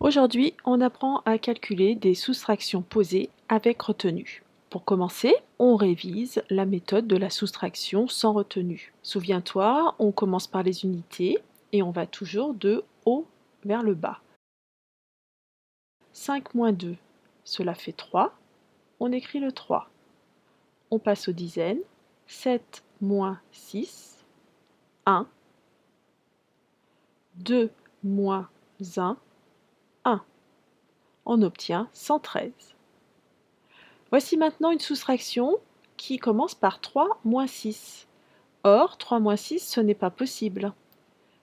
Aujourd'hui, on apprend à calculer des soustractions posées avec retenue. Pour commencer, on révise la méthode de la soustraction sans retenue. Souviens-toi, on commence par les unités et on va toujours de haut vers le bas. 5 moins 2, cela fait 3. On écrit le 3. On passe aux dizaines. 7 moins 6, 1. 2 moins 1, 1. On obtient 113. Voici maintenant une soustraction qui commence par 3 moins 6. Or, 3 moins 6, ce n'est pas possible.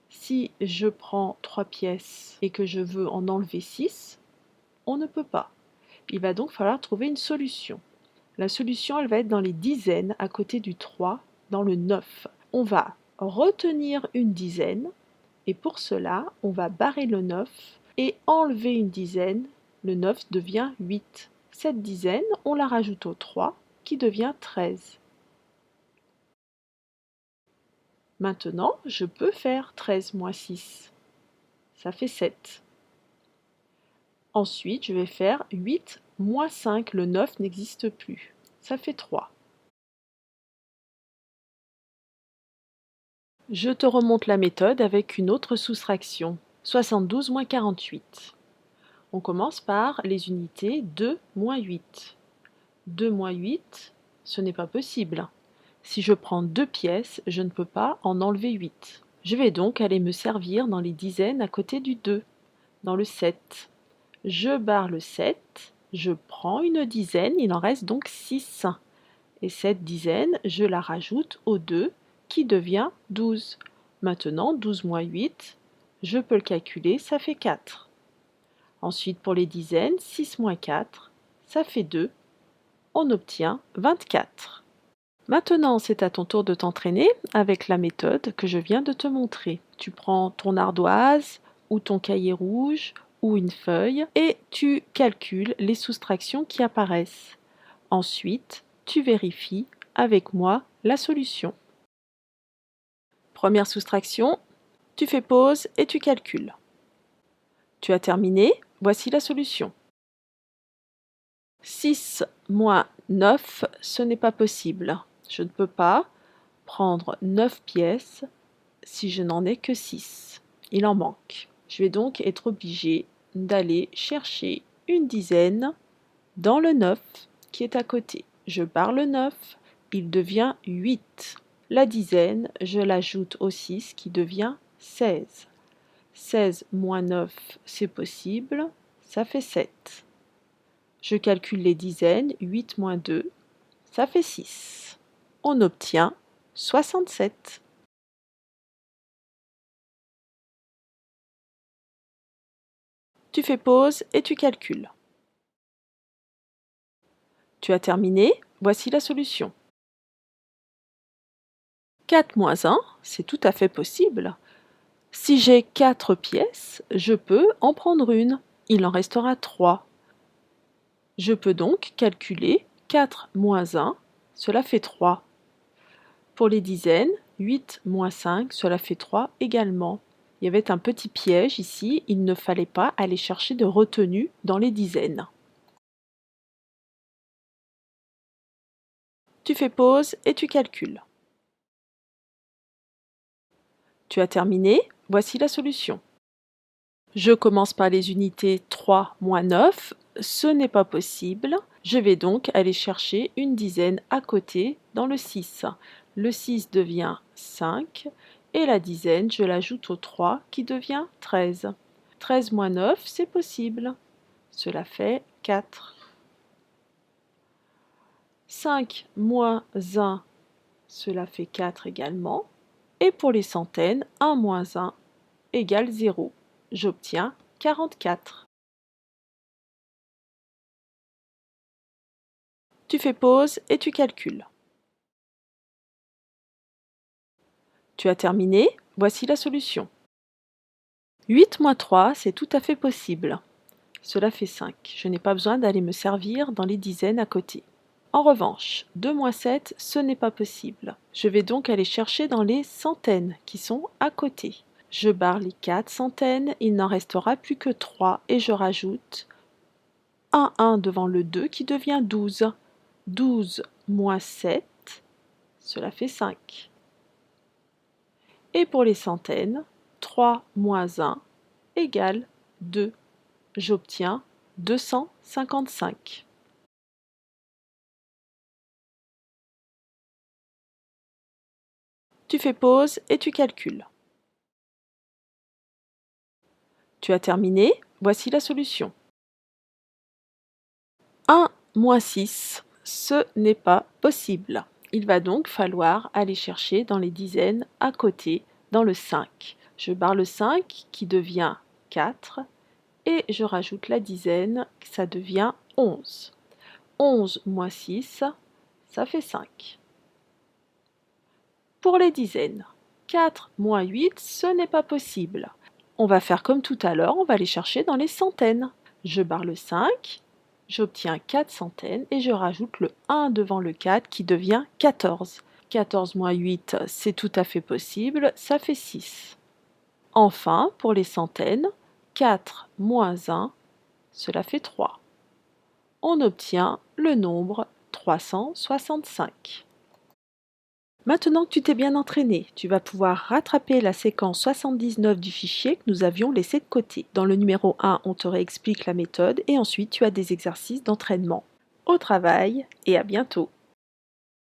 Si je prends 3 pièces et que je veux en enlever 6, on ne peut pas. Il va donc falloir trouver une solution. La solution, elle va être dans les dizaines à côté du 3, dans le 9. On va retenir une dizaine et pour cela, on va barrer le 9 et enlever une dizaine. Le 9 devient 8. Cette dizaine, on la rajoute au 3 qui devient 13. Maintenant, je peux faire 13 moins 6. Ça fait 7. Ensuite, je vais faire 8 moins 5. Le 9 n'existe plus. Ça fait 3. Je te remonte la méthode avec une autre soustraction. 72 moins 48. On commence par les unités 2 moins 8. 2 moins 8, ce n'est pas possible. Si je prends 2 pièces, je ne peux pas en enlever 8. Je vais donc aller me servir dans les dizaines à côté du 2, dans le 7. Je barre le 7, je prends une dizaine, il en reste donc 6. Et cette dizaine, je la rajoute au 2 qui devient 12. Maintenant, 12 moins 8, je peux le calculer, ça fait 4. Ensuite, pour les dizaines, 6 moins 4, ça fait 2. On obtient 24. Maintenant, c'est à ton tour de t'entraîner avec la méthode que je viens de te montrer. Tu prends ton ardoise ou ton cahier rouge ou une feuille et tu calcules les soustractions qui apparaissent. Ensuite, tu vérifies avec moi la solution. Première soustraction, tu fais pause et tu calcules. Tu as terminé, voici la solution. 6 moins 9, ce n'est pas possible. Je ne peux pas prendre 9 pièces si je n'en ai que 6. Il en manque. Je vais donc être obligée d'aller chercher une dizaine dans le 9 qui est à côté. Je barre le 9, il devient 8. La dizaine, je l'ajoute au 6 qui devient 16. 16 moins 9, c'est possible, ça fait 7. Je calcule les dizaines, 8 moins 2, ça fait 6. On obtient 67. Tu fais pause et tu calcules. Tu as terminé, voici la solution. 4 moins 1, c'est tout à fait possible. Si j'ai 4 pièces, je peux en prendre une. Il en restera 3. Je peux donc calculer 4 moins 1, cela fait 3. Pour les dizaines, 8 moins 5, cela fait 3 également. Il y avait un petit piège ici, il ne fallait pas aller chercher de retenue dans les dizaines. Tu fais pause et tu calcules. Tu as terminé, voici la solution. Je commence par les unités 3 moins 9, ce n'est pas possible. Je vais donc aller chercher une dizaine à côté dans le 6. Le 6 devient 5 et la dizaine, je l'ajoute au 3 qui devient 13. 13 moins 9, c'est possible. Cela fait 4. 5 moins 1, cela fait 4 également. Et pour les centaines, 1 moins 1 égale 0. J'obtiens 44. Tu fais pause et tu calcules. Tu as terminé, voici la solution. 8 moins 3, c'est tout à fait possible. Cela fait 5. Je n'ai pas besoin d'aller me servir dans les dizaines à côté. En revanche, 2 moins 7, ce n'est pas possible. Je vais donc aller chercher dans les centaines qui sont à côté. Je barre les 4 centaines, il n'en restera plus que 3 et je rajoute un 1 devant le 2 qui devient 12. 12 moins 7, cela fait 5. Et pour les centaines, 3 moins 1 égale 2. J'obtiens 255. Tu fais pause et tu calcules. Tu as terminé, voici la solution. 1 moins 6, ce n'est pas possible. Il va donc falloir aller chercher dans les dizaines à côté, dans le 5. Je barre le 5 qui devient 4 et je rajoute la dizaine, ça devient 11. 11 moins 6, ça fait 5. Pour les dizaines, 4 moins 8, ce n'est pas possible. On va faire comme tout à l'heure, on va aller chercher dans les centaines. Je barre le 5, j'obtiens 4 centaines et je rajoute le 1 devant le 4 qui devient 14. 14 moins 8, c'est tout à fait possible, ça fait 6. Enfin, pour les centaines, 4 moins 1, cela fait 3. On obtient le nombre 365. Maintenant que tu t'es bien entraîné, tu vas pouvoir rattraper la séquence 79 du fichier que nous avions laissé de côté. Dans le numéro 1, on te réexplique la méthode et ensuite tu as des exercices d'entraînement. Au travail et à bientôt!